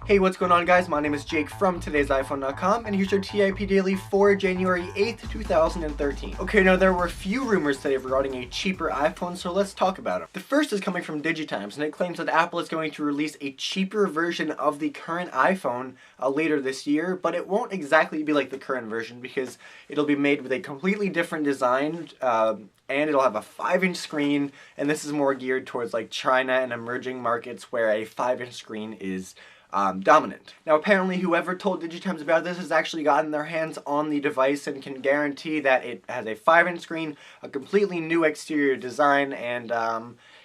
Hey, what's going on, guys? My name is Jake from today'siphone.com, and here's your TIP Daily for January 8th, 2013. Okay, now there were a few rumors today regarding a cheaper iPhone, so let's talk about them. The first is coming from Digitimes, and it claims that Apple is going to release a cheaper version of the current iPhone later this year, but it won't exactly be like the current version because it'll be made with a completely different design, and it'll have a 5-inch screen, and this is more geared towards like China and emerging markets where a 5-inch screen is dominant. Now apparently whoever told Digitimes about this has actually gotten their hands on the device and can guarantee that it has a 5-inch screen, a completely new exterior design, and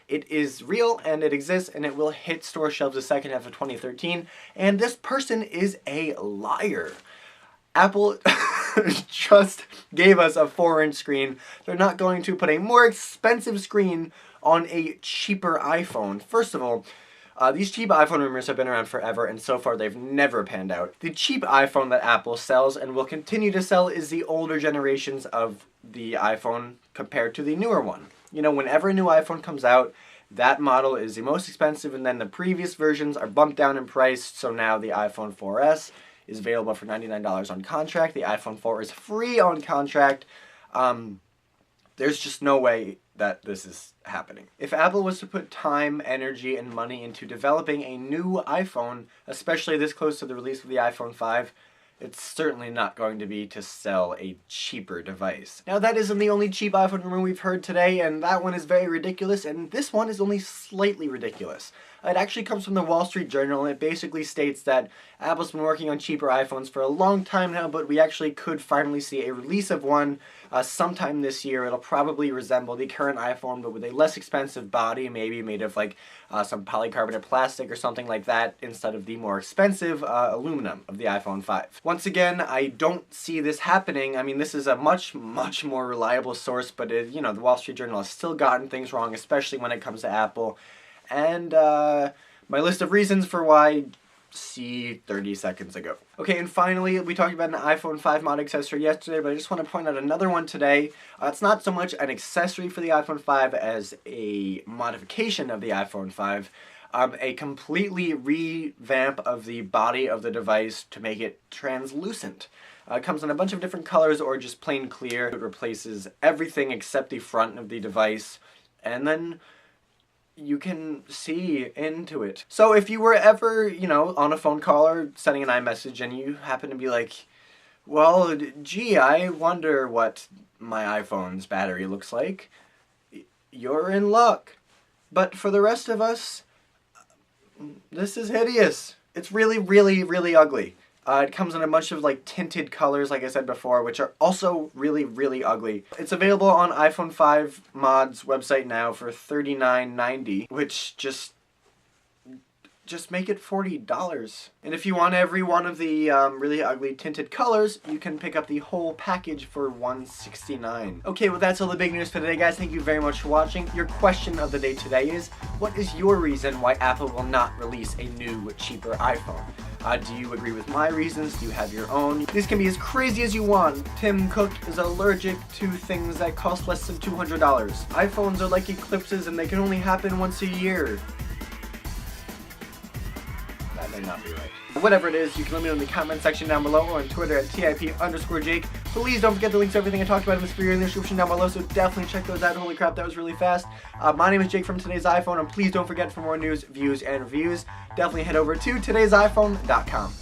it is real and it exists and it will hit store shelves the second half of 2013, and this person is a liar. Apple just gave us a 4-inch screen. They're not going to put a more expensive screen on a cheaper iPhone. First of all, these cheap iPhone rumors have been around forever, and so far they've never panned out. The cheap iPhone that Apple sells and will continue to sell is the older generations of the iPhone compared to the newer one. You know, whenever a new iPhone comes out, that model is the most expensive, and then the previous versions are bumped down in price, so now the iPhone 4S is available for $99 on contract. The iPhone 4 is free on contract. There's just no way that this is happening. If Apple was to put time, energy, and money into developing a new iPhone, especially this close to the release of the iPhone 5, it's certainly not going to be to sell a cheaper device. Now that isn't the only cheap iPhone rumor we've heard today, and that one is very ridiculous, and this one is only slightly ridiculous. It actually comes from the Wall Street Journal, and it basically states that Apple's been working on cheaper iPhones for a long time now, but we actually could finally see a release of one sometime this year. It'll probably resemble the current iPhone, but with a less expensive body, maybe made of like some polycarbonate plastic or something like that, instead of the more expensive aluminum of the iPhone 5. Once again, I don't see this happening. I mean, this is a much more reliable source, but you know, the Wall Street Journal has still gotten things wrong, especially when it comes to Apple. And my list of reasons for why, see 30 seconds ago. Okay, and finally, we talked about an iPhone 5 mod accessory yesterday, but I just want to point out another one today. It's not so much an accessory for the iPhone 5 as a modification of the iPhone 5. A completely revamp of the body of the device to make it translucent. It comes in a bunch of different colors or just plain clear. It replaces everything except the front of the device, and then you can see into it. So if you were ever, you know, on a phone call or sending an iMessage and you happen to be like, well, gee, I wonder what my iPhone's battery looks like, you're in luck. But for the rest of us, this is hideous. It's really ugly. It comes in a bunch of like tinted colors, like I said before, which are also really ugly. It's available on iPhone 5 Mod's website now for $39.90, which just make it $40. And if you want every one of the really ugly tinted colors, you can pick up the whole package for $169. Okay, well that's all the big news for today, guys. Thank you very much for watching. Your question of the day today is, what is your reason why Apple will not release a new, cheaper iPhone? Do you agree with my reasons? Do you have your own? These can be as crazy as you want. Tim Cook is allergic to things that cost less than $200. iPhones are like eclipses and they can only happen once a year. That may not be right. Whatever it is, you can let me know in the comment section down below or on Twitter at TIP_Jake. Please don't forget the links to everything I talked about in this video in the description down below, so definitely check those out. Holy crap, that was really fast. My name is Jake from Today's iPhone, and please don't forget, for more news, views, and reviews, definitely head over to today'siphone.com.